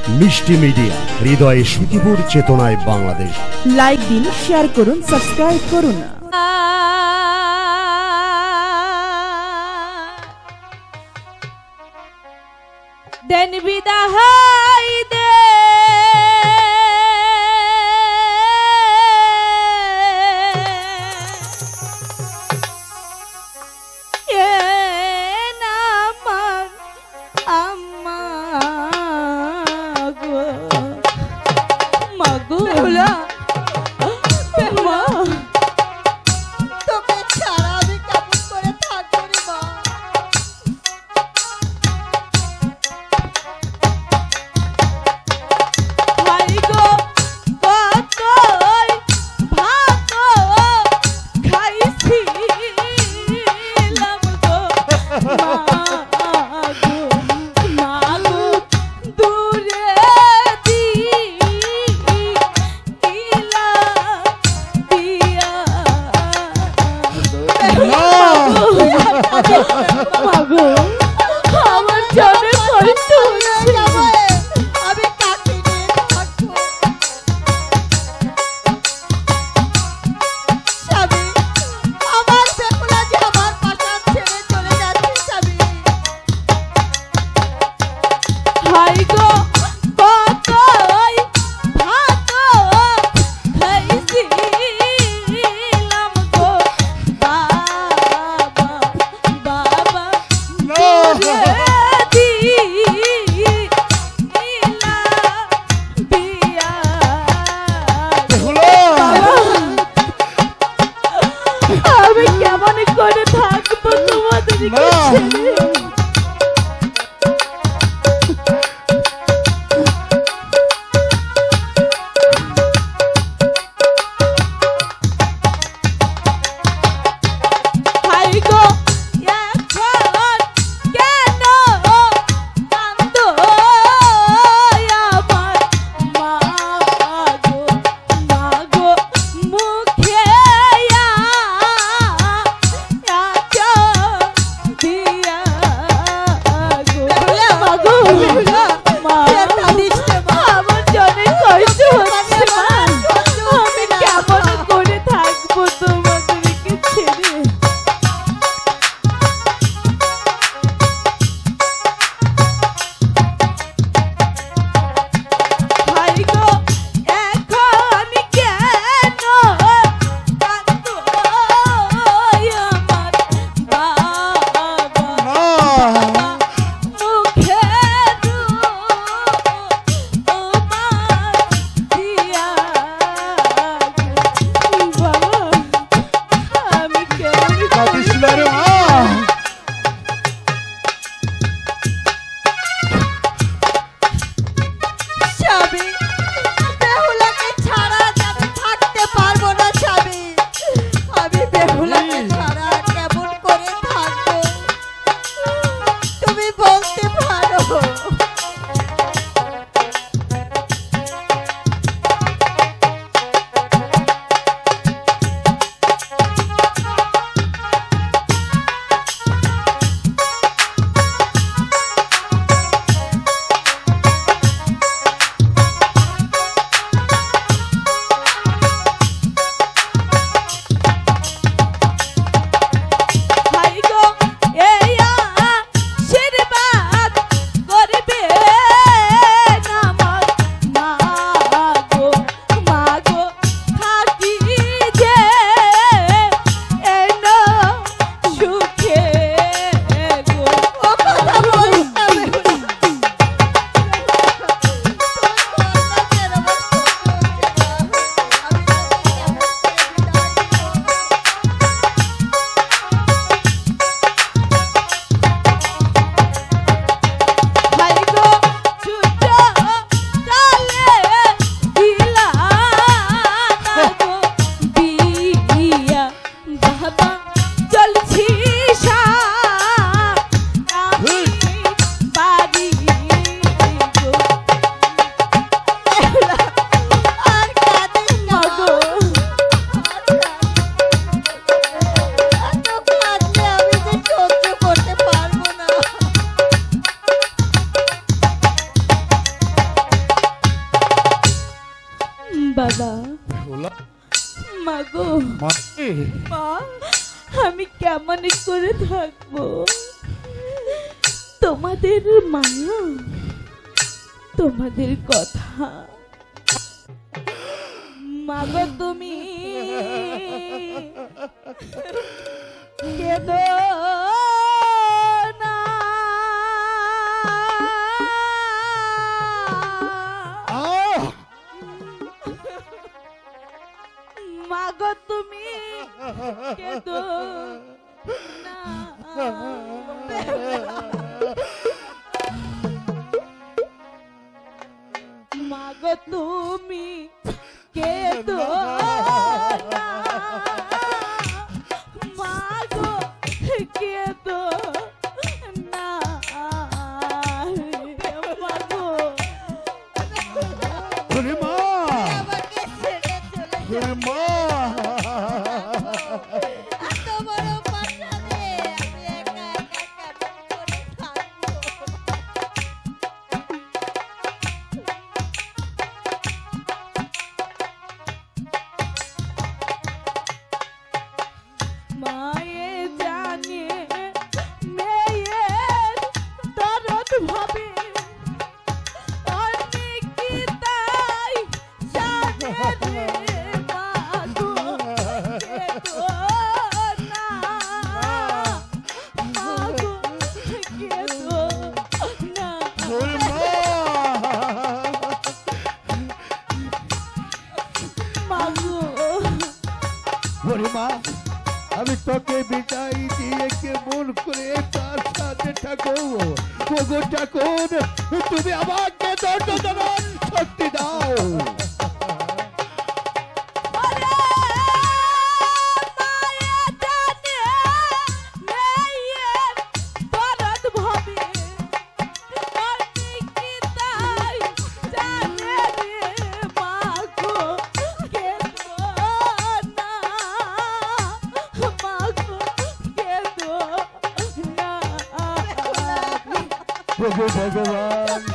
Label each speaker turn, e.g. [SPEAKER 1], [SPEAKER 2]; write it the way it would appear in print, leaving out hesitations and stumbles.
[SPEAKER 1] মিষ্টি মিডিয়া, হৃদয়ে সুখীপুর, চেতনায় বাংলাদেশ।
[SPEAKER 2] লাইক দিন, শেয়ার করুন, সাবস্ক্রাইব করুন।
[SPEAKER 3] দেন বিদায় দে বাবা
[SPEAKER 4] ওলা
[SPEAKER 3] মাগো
[SPEAKER 4] মাকে
[SPEAKER 3] মা আমি কেমন করে থাকবো তোমাদের মায়া তোমাদের কথা মাগো তুমি কেঁদো না মাগো তুমি কেঁদো না মাগো তুমি কেঁদো না মাগো কেঁদো না মাগো
[SPEAKER 4] ওরে মা ওরে মা
[SPEAKER 3] মায়ে জানে মেয়ের দরদ ভাবে অনেক তাই জানে রে মাগো কেঁদো না মাগো কেঁদো না
[SPEAKER 4] ওরে মা
[SPEAKER 3] মাগো
[SPEAKER 4] ওরে মা আমি তোকে বিদায় দিয়ে কেমন করে তার সাথে থাকো ওগো ঠাকুর তুমি আমাকে দণ্ড দেবার শক্তি দাও
[SPEAKER 3] ওরে মায়ে জানে মেয়ের দরদ ভাবে অনেক তাই জানে রে মাগো কেঁদো না মাগো কেঁদো না
[SPEAKER 4] ওগো ভগবান